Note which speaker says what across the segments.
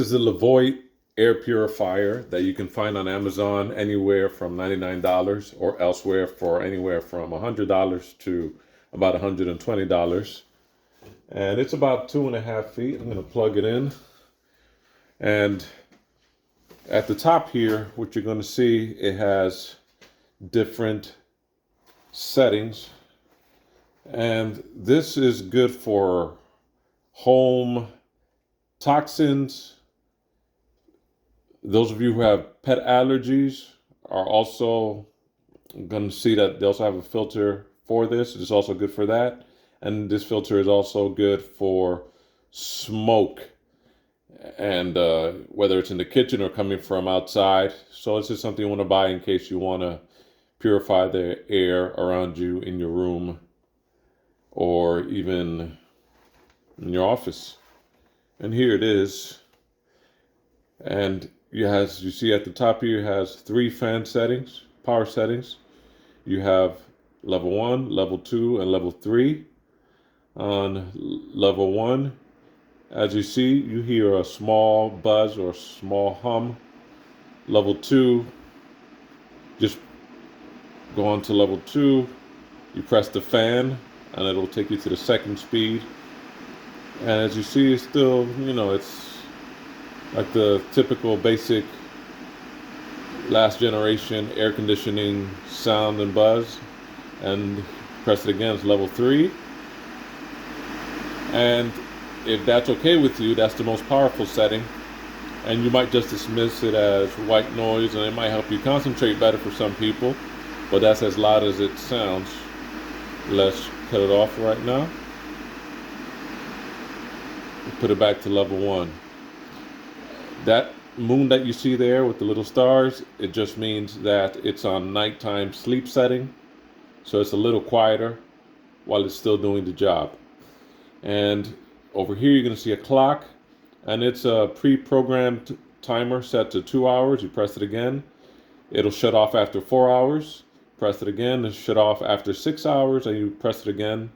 Speaker 1: This is a Levoit air purifier that you can find on Amazon anywhere from $99 or elsewhere for anywhere from $100 to about $120. And it's about 2.5 feet. I'm going to plug it in. And at the top here, what you're going to see, it has different settings. And this is good for home toxins. Those of you who have pet allergies are also going to see that they also have a filter for this. It's also good for that. And this filter is also good for smoke, and whether it's in the kitchen or coming from outside. So it's just something you want to buy in case you want to purify the air around you in your room or even in your office. And here it is. And you see at the top here, it has 3 fan settings, power settings. You have level 1, level 2, and level 3. On level 1, as you see, you hear a small buzz or small hum. Level 2, just go on to level 2, you press the fan, and it'll take you to the second speed. And as you see, it's still, it's like the typical basic last generation air conditioning sound and buzz. And press it again, it's level 3. And if that's okay with you, that's the most powerful setting. And you might just dismiss it as white noise, and it might help you concentrate better for some people, but that's as loud as it sounds. Let's cut it off right now. Put it back to level 1. That moon that you see there with the little stars, it just means that it's on nighttime sleep setting. So it's a little quieter while it's still doing the job. And over here, you're going to see a clock, and it's a pre-programmed timer set to 2 hours. You press it again, it'll shut off after 4 hours. Press it again, it'll shut off after 6 hours, and you press it again,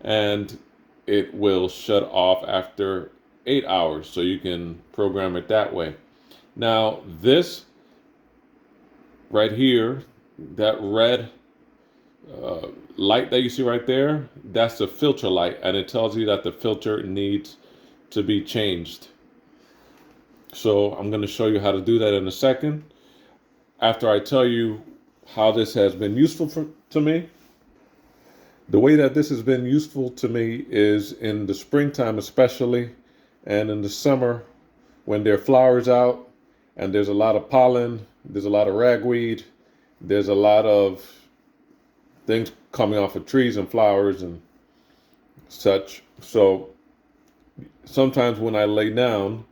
Speaker 1: and it will shut off after 8 hours. So you can program it that way. Now, this right here, that red light that you see right there, that's the filter light, and it tells you that the filter needs to be changed. So I'm going to show you how to do that in a second, after I tell you how this has been useful to me. The way that this has been useful to me is in the springtime especially, and in the summer when there are flowers out and there's a lot of pollen, there's a lot of ragweed, there's a lot of things coming off of trees and flowers and such. So sometimes when I lay down,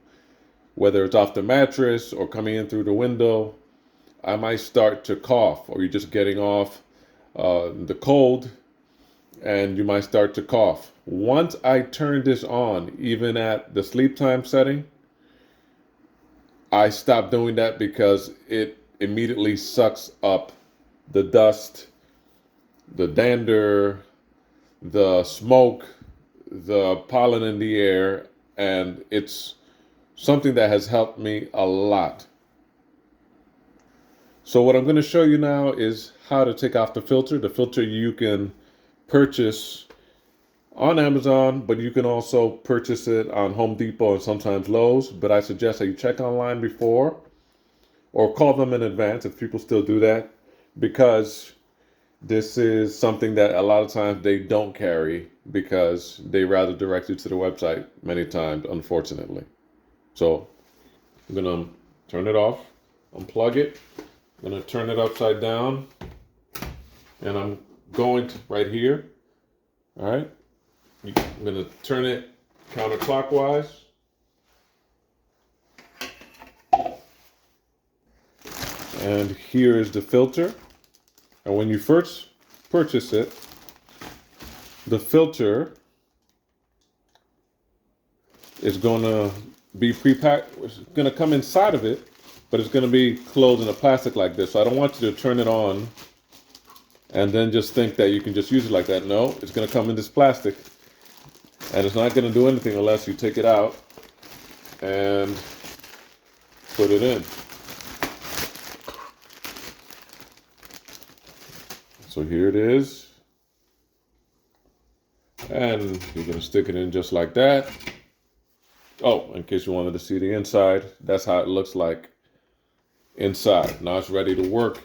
Speaker 1: whether it's off the mattress or coming in through the window, I might start to cough, or you're just getting off the cold and you might start to cough. Once I turn this on, even at the sleep time setting, I stop doing that because it immediately sucks up the dust, the dander, the smoke, the pollen in the air, and it's something that has helped me a lot. So what I'm going to show you now is how to take off the filter. The filter you can purchase on Amazon, but you can also purchase it on Home Depot and sometimes Lowe's. But I suggest that you check online before or call them in advance if people still do that, because this is something that a lot of times they don't carry because they rather direct you to the website many times, unfortunately. So I'm going to turn it off, unplug it. I'm going to turn it upside down, and I'm going to right here. All right. I'm going to turn it counterclockwise. And here is the filter. And when you first purchase it, the filter is going to be pre-packed. It's going to come inside of it, but it's going to be closed in a plastic like this. So I don't want you to turn it on and then just think that you can just use it like that. No, it's going to come in this plastic, and it's not going to do anything unless you take it out and put it in. So here it is. And you're going to stick it in just like that. Oh, in case you wanted to see the inside, that's how it looks like inside. Now it's ready to work.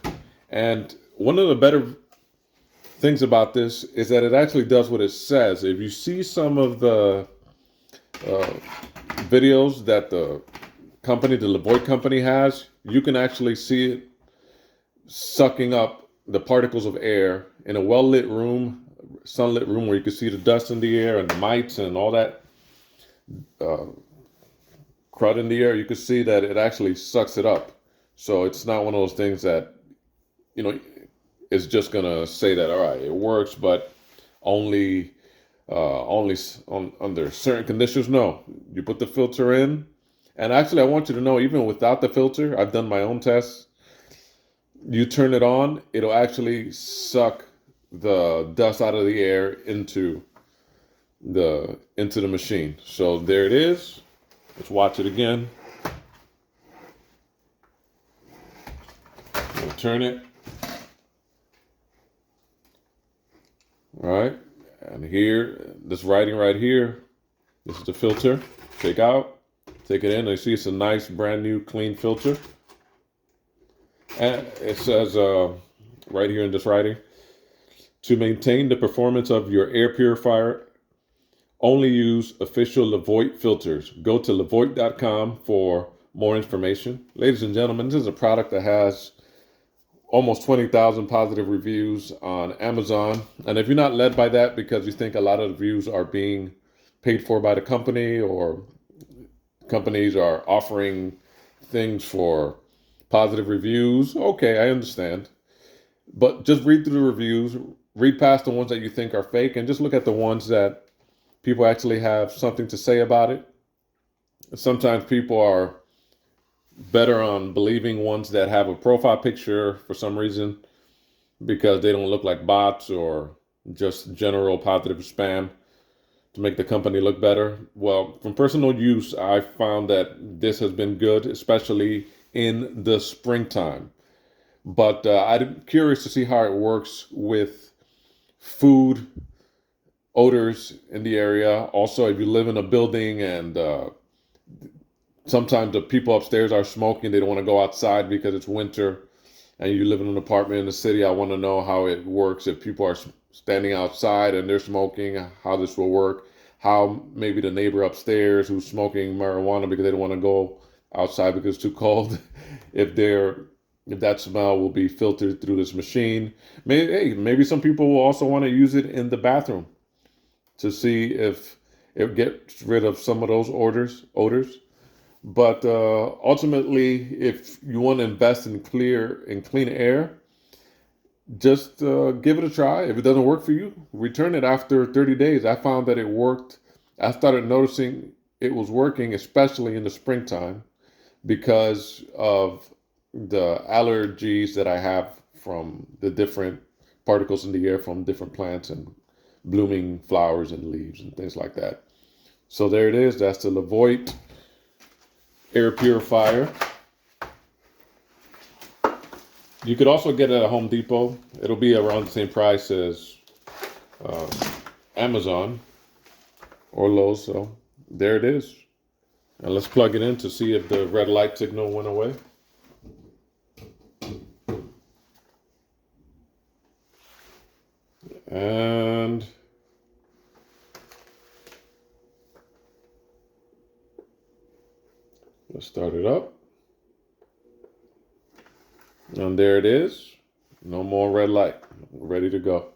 Speaker 1: And one of the better things about this is that it actually does what it says. If you see some of the videos that the company, the Levoit company has, you can actually see it sucking up the particles of air in a well-lit room, sunlit room, where you can see the dust in the air and the mites and all that crud in the air. You can see that it actually sucks it up. So it's not one of those things that, you know, it's just gonna say that, all right, it works, but only under certain conditions. No, you put the filter in, and actually, I want you to know, even without the filter, I've done my own tests. You turn it on, it'll actually suck the dust out of the air into the machine. So there it is. Let's watch it again. We'll turn it. All right, and here, this writing right here, this is the filter. Take out, take it in, and you see it's a nice, brand new, clean filter. And it says right here in this writing, to maintain the performance of your air purifier, only use official Levoit filters. Go to Levoit.com for more information. Ladies and gentlemen, this is a product that has almost 20,000 positive reviews on Amazon. And if you're not led by that because you think a lot of the reviews are being paid for by the company, or companies are offering things for positive reviews, okay, I understand. But just read through the reviews, read past the ones that you think are fake, and just look at the ones that people actually have something to say about it. Sometimes people are better on believing ones that have a profile picture for some reason, because they don't look like bots or just general positive spam to make the company look better. Well, from personal use, I found that this has been good, especially in the springtime. But I'm curious to see how it works with food odors in the area. Also, if you live in a building and sometimes the people upstairs are smoking, they don't want to go outside because it's winter, and you live in an apartment in the city, I want to know how it works. If people are standing outside and they're smoking, how this will work. How maybe the neighbor upstairs who's smoking marijuana because they don't want to go outside because it's too cold, if that smell will be filtered through this machine. Maybe some people will also want to use it in the bathroom to see if it gets rid of some of those odors. But ultimately, if you want to invest in clean air, just give it a try. If it doesn't work for you, return it after 30 days. I found that it worked. I started noticing it was working, especially in the springtime, because of the allergies that I have from the different particles in the air from different plants and blooming flowers and leaves and things like that. So there it is. That's the Levoit air purifier. You could also get it at Home Depot. It'll be around the same price as Amazon or Lowe's. So there it is. And let's plug it in to see if the red light signal went away. And let's start it up. And there it is. No more red light. Ready to go.